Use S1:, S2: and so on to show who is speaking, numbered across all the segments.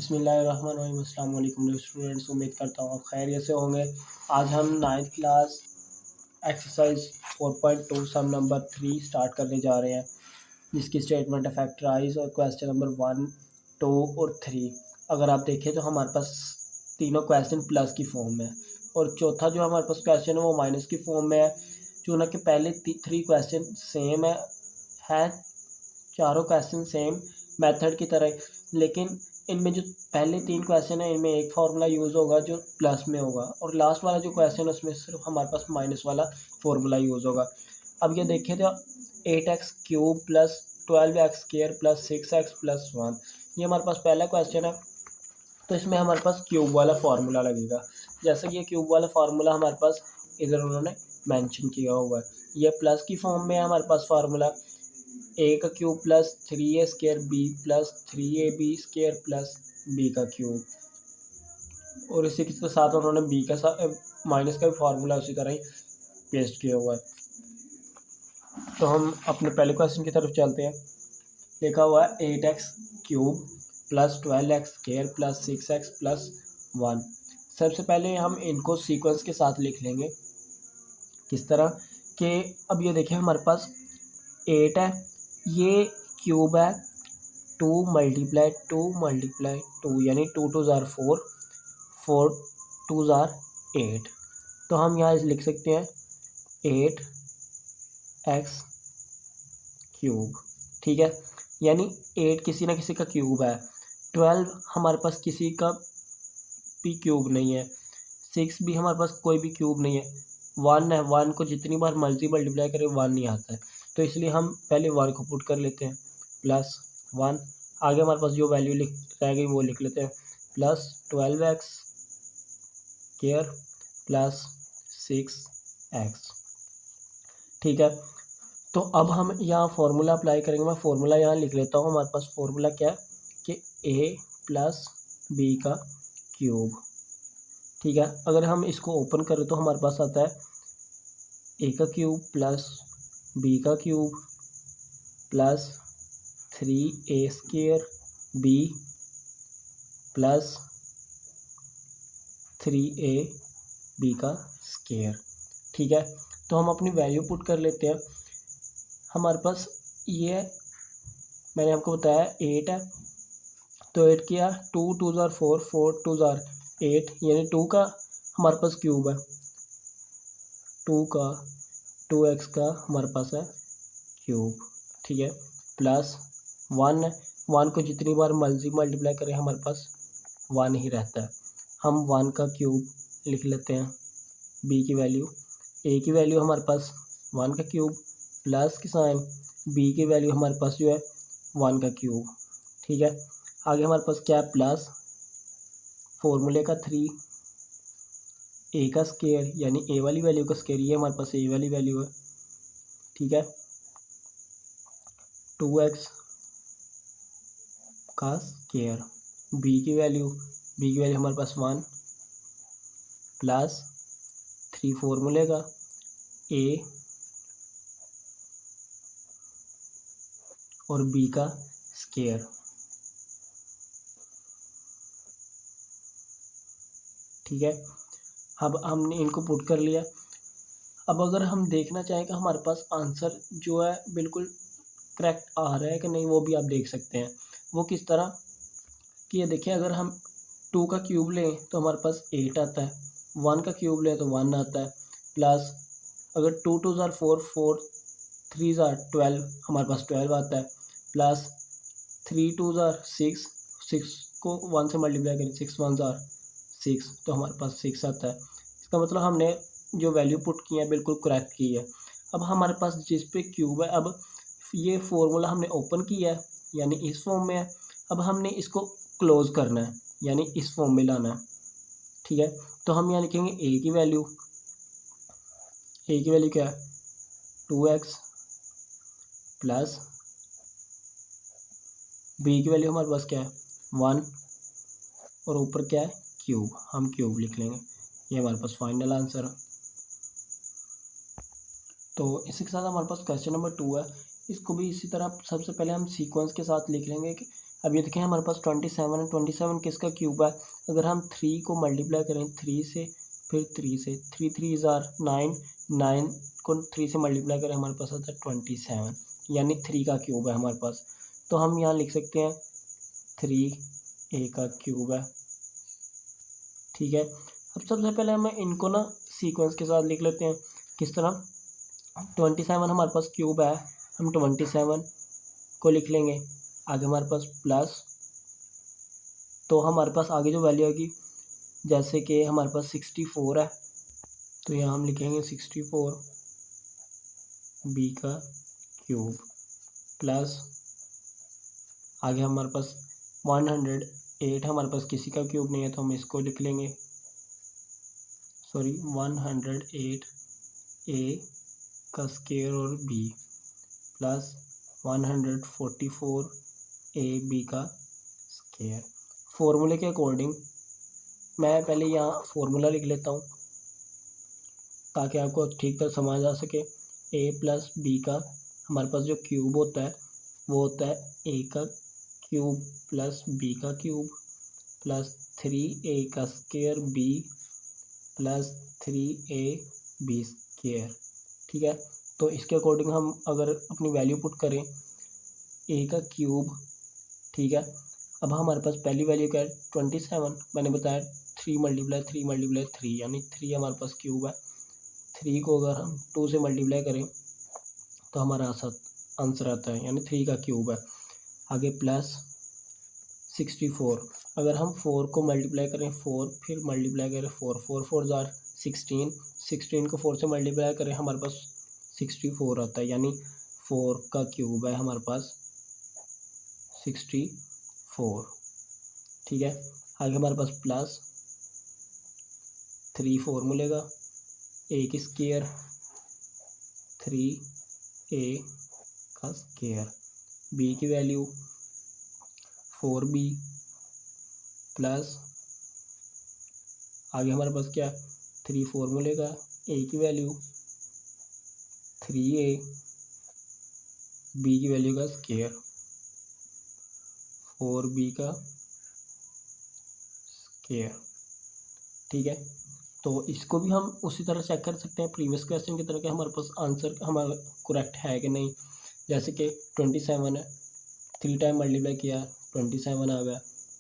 S1: बिस्मिल्लाहिर्रहमानिर्रहीम। अस्सलाम वालेकुम स्टूडेंट्स, उम्मीद करता हूँ आप खैरियत से होंगे। आज हम 9th क्लास एक्सरसाइज 4.2 सम नंबर 3 स्टार्ट करने जा रहे हैं, जिसकी स्टेटमेंट है फैक्टराइज और क्वेश्चन नंबर 1, 2 और 3। अगर आप देखें तो हमारे पास तीनों क्वेश्चन प्लस की फॉर्म में है और चौथा जो हमारे पास क्वेश्चन है वो माइनस की फॉर्म में है। चूँकि पहले 3 क्वेश्चन सेम है चारों क्वेश्चन सेम मेथड की तरह, लेकिन इनमें जो पहले 3 क्वेश्चन है इनमें एक फार्मूला यूज़ होगा जो प्लस में होगा और लास्ट वाला जो क्वेश्चन है उसमें सिर्फ हमारे पास माइनस वाला फार्मूला यूज़ होगा। अब ये देखिए तो 8x cube plus 12x square plus 6x plus 1, ये हमारे पास पहला क्वेश्चन है। तो इसमें हमारे पास क्यूब वाला फार्मूला लगेगा। जैसे कि ये क्यूब वाला फार्मूला हमारे पास इधर उन्होंने मेंशन किया हुआ है। ये प्लस की फॉर्म में है हमारे पास फार्मूला a का cube plus 3a square b plus 3ab square plus b का क्यूब, और इसी के साथ उन्होंने b का माइनस का भी फार्मूला उसी तरह ही पेस्ट किया हुआ है। तो हम अपने पहले क्वेश्चन की तरफ चलते हैं। लिखा हुआ है 8x cube plus 12x square plus 6x plus 1। सबसे पहले हम इनको सीक्वेंस के साथ लिख लेंगे। किस तरह कि अब ये देखिए हमारे पास 8 है, ये क्यूब है 2 मल्टीप्लाई 2 यानी 2 2 ज़ार 4, 4 2 ज़ार 8। तो हम यहाँ लिख सकते हैं 8x क्यूब, ठीक है। यानी 8 किसी ना किसी का क्यूब है, 12 हमारे पास किसी का भी क्यूब नहीं है, 6 भी हमारे पास कोई भी क्यूब नहीं है, 1 है, 1 को जितनी बार मर्जी मल्टीप्लाई करें 1 नहीं आता है। तो इसलिए हम पहले 1 को पुट कर लेते हैं प्लस 1। आगे हमारे पास जो वैल्यू रह गई वो लिख लेते हैं plus 12x square plus 6x, ठीक है। तो अब हम यहाँ फार्मूला अप्लाई करेंगे। मैं फार्मूला यहाँ लिख लेता हूँ। हमारे पास फार्मूला क्या है कि a प्लस b का क्यूब, ठीक है। अगर हम इसको ओपन करें तो हमारे पास आता है a का क्यूब प्लस b का cube plus 3a square b plus 3ab का स्क्वायर, ठीक है। तो हम अपनी वैल्यू पुट कर लेते हैं। हमारे पास ये मैंने आपको बताया 8 है, तो 8 किया 2 2 ज़ार 4, 4 2 ज़ार 8, यानी 2 का हमारे पास क्यूब है, 2 का 2x का हमारे पास है क्यूब, ठीक है। प्लस 1 है, 1 को जितनी बार मर्जी मल्टीप्लाई करें हमारे पास 1 ही रहता है। हम 1 का क्यूब लिख लेते हैं, b की वैल्यू, a की वैल्यू हमारे पास 1 का क्यूब प्लस के साइन b की वैल्यू हमारे पास जो है 1 का क्यूब, ठीक है। आगे हमारे पास क्या है प्लस फॉर्मूले का 3 a का स्क्वायर, यानी a वाली वैल्यू का स्क्वायर, ये हमारे पास a वाली वैल्यू है, ठीक है। 2x का स्क्वायर, b की वैल्यू हमारे पास 1 प्लस 3 फॉर्मूले का a और b का स्क्वायर, ठीक है। अब हमने इनको पुट कर लिया। अब अगर हम देखना चाहें कि हमारे पास आंसर जो है बिल्कुल करेक्ट आ रहा है कि नहीं, वो भी आप देख सकते हैं। वो किस तरह कि ये देखिए, अगर हम 2 का क्यूब लें तो हमारे पास 8 आता है, 1 का क्यूब लें तो 1 आता है, प्लस अगर 2 2 ज़ार 4, 4 3 ज़ार 12, हमारे पास 12 आता है, प्लस 3 2 ज़ार 6, 6 को 1 से मल्टीप्लाई करें 6 1 ज़ार 6, तो हमारे पास 6 आता है। इसका मतलब हमने जो वैल्यू पुट की है बिल्कुल करेक्ट की है। अब हमारे पास जिस पे क्यूब है, अब ये फार्मूला हमने ओपन किया है यानी इस फॉर्म में है। अब हमने इसको क्लोज करना है यानी इस फॉर्म में लाना है, ठीक है। तो हम यहाँ लिखेंगे a की वैल्यू क्या है 2x प्लस b की वैल्यू हमारे पास क्या है 1 और ऊपर क्या है क्यूब, हम क्यूब लिख लेंगे। ये हमारे पास फाइनल आंसर है। तो इसी के साथ हमारे पास क्वेश्चन नंबर 2 है। इसको भी इसी तरह सबसे पहले हम सीक्वेंस के साथ लिख लेंगे कि अब ये देखें हमारे पास 27 है, 27 किसका क्यूब है? अगर हम 3 को मल्टीप्लाई करें 3 से, फिर 3 से, 3 3 ज़ार 9, 9 को 3 से मल्टीप्लाई करें हमारे पास आता है 27, यानी 3 का क्यूब है हमारे पास। तो हम यहाँ लिख सकते हैं 3a का क्यूब है। ठीक है, अब सबसे पहले हम इनको ना सीक्वेंस के साथ लिख लेते हैं। किस तरह? 27 हमारे पास क्यूब है, हम 27 को लिख लेंगे, आगे हमारे पास प्लस, तो हमारे पास आगे जो वैल्यू आएगी, जैसे कि हमारे पास 64 है, तो यहाँ हम लिखेंगे 64 b का क्यूब, प्लस आगे हमारे पास 108, हमारे पास किसी का क्यूब नहीं है तो हम इसको लिख लेंगे, सॉरी 108 a का स्क्वायर और b, प्लस 144 a b का स्क्वायर। फॉर्मूले के अकॉर्डिंग मैं पहले यहाँ फॉर्मूला लिख लेता हूँ ताकि आपको ठीक तरह समझ आ सके। a प्लस बी का हमारे पास जो क्यूब होता है वो होता है a का क्यूब प्लस b का क्यूब प्लस 3a का square b plus 3a b square. ठीक है, तो इसके अकॉर्डिंग हम अगर अपनी वैल्यू पुट करें a का क्यूब, ठीक है, अब हमारे पास पहली वैल्यू क्या है 27, मैंने बताया 3 × 3 यानी 3 हमारे पास क्यूब है। 3 को अगर हम 2 से मल्टीप्लाई करें तो हमारा आंसर आता है, यानी 3 का क्यूब है। आगे प्लस 64, अगर हम 4 को मल्टीप्लाई करें 4, फिर मल्टीप्लाई करें 4, 4 4 ज़ार 16, 16 को 4 से मल्टीप्लाई करें हमारे पास 64 आता है, यानी 4 का क्यूब है हमारे पास 64। ठीक है, आगे हमारे पास प्लस 3 फॉर्मूले का, a की स्क्वायर 3a का स्क्वायर, b की वैल्यू 4b प्लस आगे हमारे पास क्या 3 फॉर्मूले का, a की वैल्यू 3a, b की वैल्यू का स्क्वायर 4b का स्क्वायर। ठीक है, तो इसको भी हम उसी तरह चेक कर सकते हैं प्रीवियस क्वेश्चन की तरह कि हमारे पास आंसर हमारा करेक्ट है कि नहीं। जैसे कि 27 है, 3 टाइम मल्टीप्लाई किया 27 आ गया,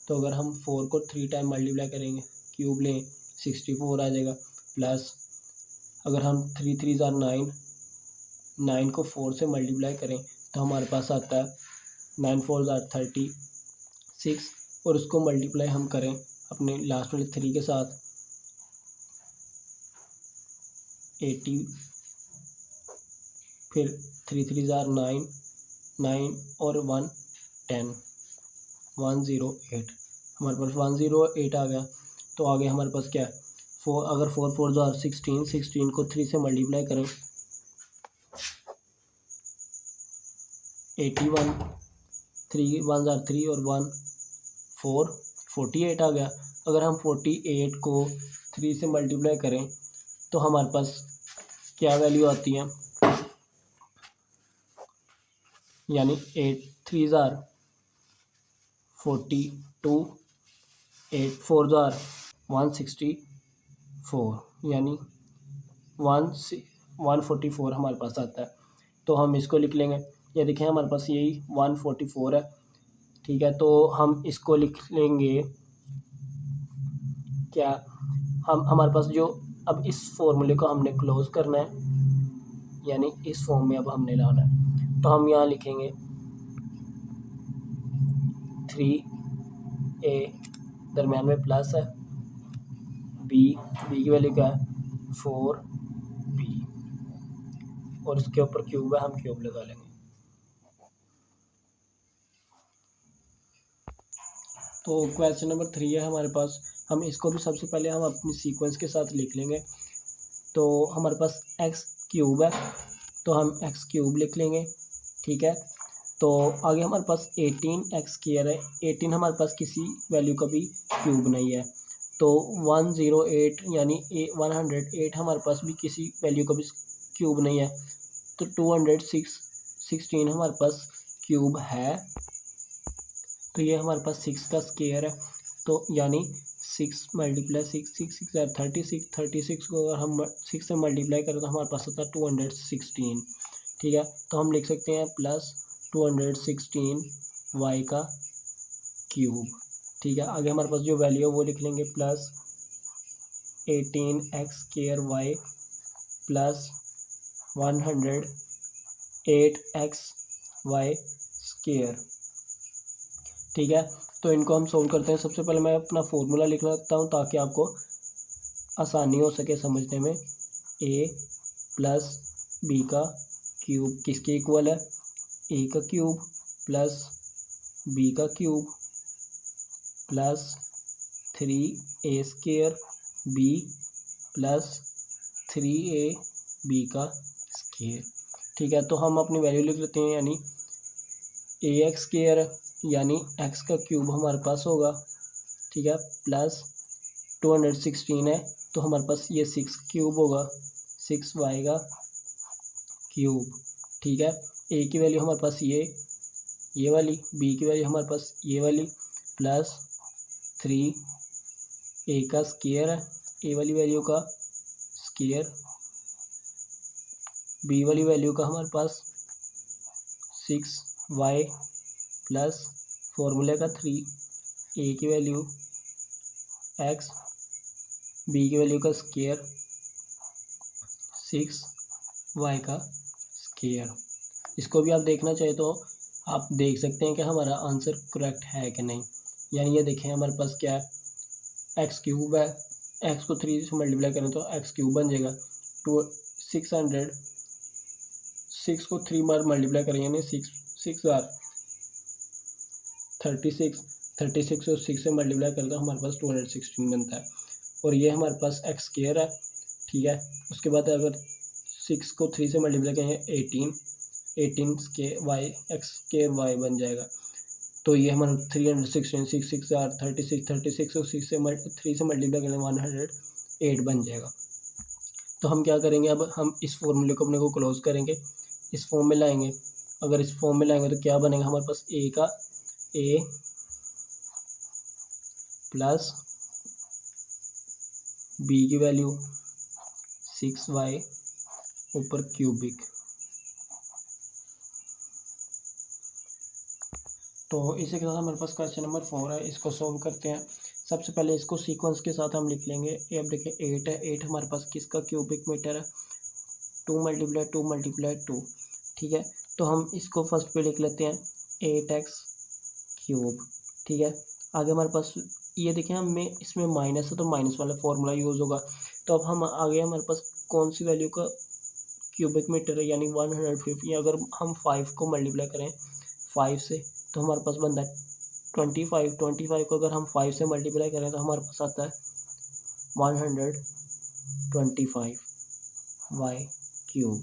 S1: तो अगर हम 4 को 3 टाइम मल्टीप्लाई करेंगे क्यूब लें 64 आ जाएगा, प्लस अगर हम 3 3 ज़ार 9, 9 को 4 से मल्टीप्लाई करें तो हमारे पास आता है 9 4 ज़ार 36, और उसको मल्टीप्लाई हम करें अपने लास्ट वाले 3 के साथ 80, फिर 3 3 ज़ार 9, 9 और 1 10, 108, हमारे पास 108 आ गया। तो आगे हमारे पास क्या है 4, अगर 4 4 ज़ार 16, 16 को 3 से मल्टीप्लाई करें 81, 3 1 ज़ार 3 और 1 4, 48 आ गया। अगर हम 48 को 3 से मल्टीप्लाई करें तो हमारे पास क्या वैल्यू आती है, यानी 8 3 ज़ार 42, 8 4 ज़ार 164, यानी 144 हमारे पास आता है। तो हम इसको लिख लेंगे, ये देखें हमारे पास यही 144 है। ठीक है, तो हम इसको लिख लेंगे क्या, हम हमारे पास जो अब इस फॉर्मूले को हमने क्लोज करना है, यानी इस फॉर्म में अब हमने लाना है, तो हम यहाँ लिखेंगे 3a दरम्यान में प्लस है, b की वैल्यू क्या है 4b, और उसके ऊपर क्यूब है, हम क्यूब लगा लेंगे। तो क्वेश्चन नंबर 3 है हमारे पास, हम इसको भी सबसे पहले हम अपनी सीक्वेंस के साथ लिख लेंगे। तो हमारे पास x क्यूब है, तो हम x क्यूब लिख लेंगे। ठीक है, तो आगे हमारे पास 18x स्क्वायर है, 18 हमारे पास किसी वैल्यू का भी क्यूब नहीं है, तो 108 यानी 108 हमारे पास भी किसी वैल्यू का भी क्यूब नहीं है, तो 216 हमारे पास क्यूब है। तो ये हमारे पास 6 का स्क्वायर है, तो यानी 6 मल्टीप्लाई 6 6 6 36, 36 को अगर हम 6 से मल्टीप्लाई करें तो हमारे पास होता है 216। ठीक है, तो हम लिख सकते हैं प्लस 216 वाई का क्यूब। ठीक है, आगे हमारे पास जो वैल्यू है वो लिख लेंगे, plus 18x square Y plus 108x Y square. ठीक है, तो इनको हम सोल्व करते हैं। सबसे पहले मैं अपना फॉर्मूला लिख लेता हूँ ताकि आपको आसानी हो सके समझने में। a प्लस बी का क्यूब किसके इक्वल है, a का क्यूब प्लस b का cube plus 3a square b plus 3ab का स्क्वायर। ठीक है, तो हम अपनी वैल्यू लिख लेते हैं, यानी ax स्क्वायर यानी x का क्यूब हमारे पास होगा। ठीक है, प्लस 216 है तो हमारे पास ये 6 क्यूब होगा, 6y का क्यूब। ठीक है, a की वैल्यू हमारे पास ये वाली, b की वैल्यू हमारे पास ये वाली, प्लस 3a का स्क्वायर है, a वाली वैल्यू का स्क्वायर, b वाली वैल्यू का हमारे पास 6y प्लस फॉर्मूले का 3, a की वैल्यू x, b की वैल्यू का स्क्वायर 6y का स्क्वायर। इसको भी आप देखना चाहे तो आप देख सकते हैं कि हमारा आंसर करेक्ट है कि नहीं। यानी ये देखें हमारे पास क्या है, एक्स क्यूब है, एक्स को 3 से मल्टीप्लाई करें तो एक्स क्यूब बन जाएगा। 6 को 3 बार मल्टीप्लाई करें यानी 6 बार 36 और 6 से मल्टीप्लाई करें तो हमारे पास 216 बनता है, और ये हमारे पास एक्स स्क्वायर है। ठीक है, उसके बाद अगर 6 को 3 से मल्टीप्लाई करें 18 वाई एक्स स्क्वायर वाई बन जाएगा। तो ये हमारा 316, 6 6 36 और 6 से 3 से मल्टीप्लाई करें 108 बन जाएगा। तो हम क्या करेंगे, अब हम इस फॉर्मूले को अपने को क्लोज करेंगे, इस फॉर्म में लाएंगे। अगर इस फॉर्म में लाएंगे तो क्या बनेगा, हमारे पास a प्लस b की वैल्यू 6y ऊपर क्यूबिक। तो इसी के साथ हमारे पास क्वेश्चन नंबर 4 है, इसको सॉल्व करते हैं। सबसे पहले इसको सीक्वेंस के साथ हम लिख लेंगे। ये अब देखिए 8 है, 8 हमारे पास किसका क्यूबिक मीटर है, 2 मल्टीप्लाई 2 मल्टीप्लाई 2। ठीक है, तो हम इसको फर्स्ट पे लिख लेते हैं 8x क्यूब। ठीक है, आगे हमारे पास ये देखें हमें इसमें माइनस है तो माइनस वाला फॉर्मूला यूज़ होगा। तो अब हम आगे हमारे पास कौन सी वैल्यू का क्यूबिक मीटर है, यानी 150। अगर हम 5 को मल्टीप्लाई करें 5 से तो हमारे पास बनता है 25 को अगर हम 5 से मल्टीप्लाई करें तो हमारे पास आता है 125 वाई क्यूब।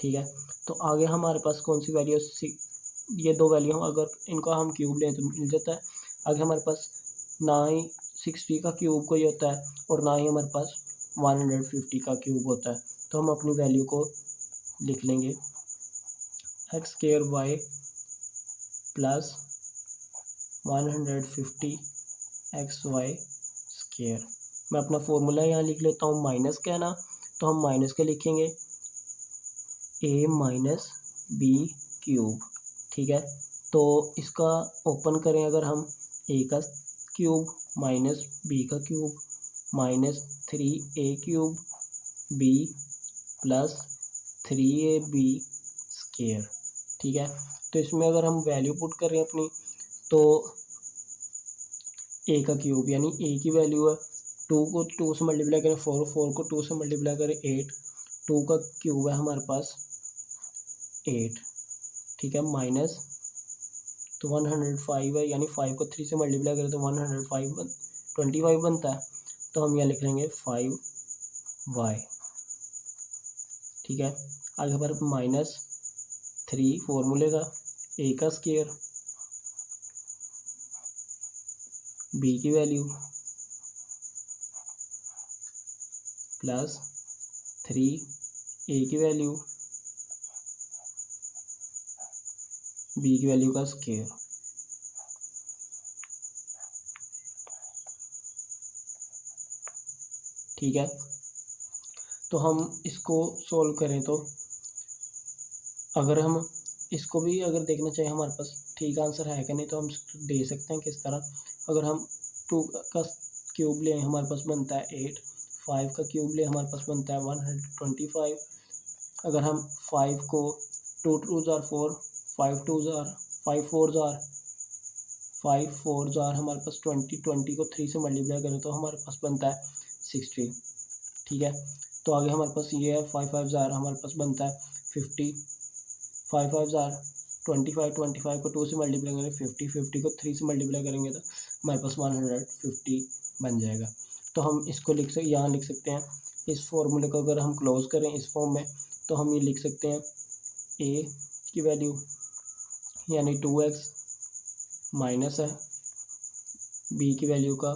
S1: ठीक है, तो आगे हमारे पास कौन सी वैल्यू, ये दो वैल्यू हम अगर इनका हम क्यूब लें तो मिल जाता है। आगे हमारे पास ना ही 60 का क्यूब कोई होता है और ना ही हमारे पास 150 का क्यूब होता है। तो हम अपनी वैल्यू को लिख लेंगे X square Y plus 150 X Y square. मैं अपना फॉर्मूला यहाँ लिख लेता हूँ, माइनस का है ना, तो हम माइनस के लिखेंगे a माइनस बी क्यूब। ठीक है, तो इसका ओपन करें अगर हम, a का क्यूब माइनस बी का cube minus 3a cube b plus 3ab square. ठीक है, तो इसमें अगर हम वैल्यू पुट करें अपनी तो a का क्यूब यानी a की वैल्यू है 2 को 2 से मल्टीप्लाई करें 4, 4 को 2 से मल्टीप्लाई करें 8, 2 का क्यूब है हमारे पास 8। ठीक है, माइनस तो 105 है, यानी 5 को 3 से मल्टीप्लाई करें तो 25 बनता है। तो हम यहाँ लिख लेंगे 5y। ठीक है, आगे हमारे माइनस 3 फॉर्मूले का a का स्क्वायर b की वैल्यू प्लस 3a की वैल्यू b की वैल्यू का स्क्वायर। ठीक है। तो हम इसको सोल्व करें तो अगर हम इसको भी अगर देखना चाहिए हमारे पास ठीक आंसर है कि नहीं, तो हम दे सकते हैं किस तरह। अगर हम 2 का क्यूब लें हमारे पास बनता है 8, 5 का क्यूब लें हमारे पास बनता है 125। अगर हम 5 को 2 2 जार 4, 5 2 जार 5 4 जार 5 4 जार हमारे पास 20 को 3 से मल्टीप्लाई करें तो हमारे पास बनता है 60। ठीक है। तो आगे हमारे पास ये है 5 5 जार हमारे पास बनता है 50, 5 5 जार 25 को 2 से मल्टीप्लाई करेंगे 50 को 3 से मल्टीप्लाई करेंगे तो हमारे पास 150 बन जाएगा। तो हम इसको यहाँ लिख सकते हैं। इस फॉर्मूले को अगर हम क्लोज करें इस फॉर्म में तो हम ये लिख सकते हैं a की वैल्यू यानी 2x माइनस है b की वैल्यू का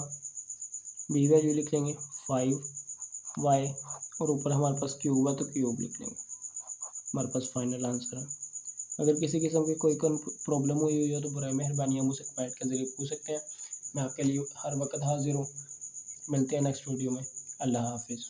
S1: b वैल्यू लिख लेंगे 5y और ऊपर हमारे पास क्यूब है तो क्यूब लिख लेंगे। हमारे पास फाइनल आंसर है। अगर किसी किस्म की कोई प्रॉब्लम हुई हो तो बराए मेहरबानी हम उसे कमेंट के ज़रिए पूछ सकते हैं। मैं आपके लिए हर वक्त हाजिर हूँ। मिलते हैं नेक्स्ट वीडियो में। अल्लाह हाफिज़।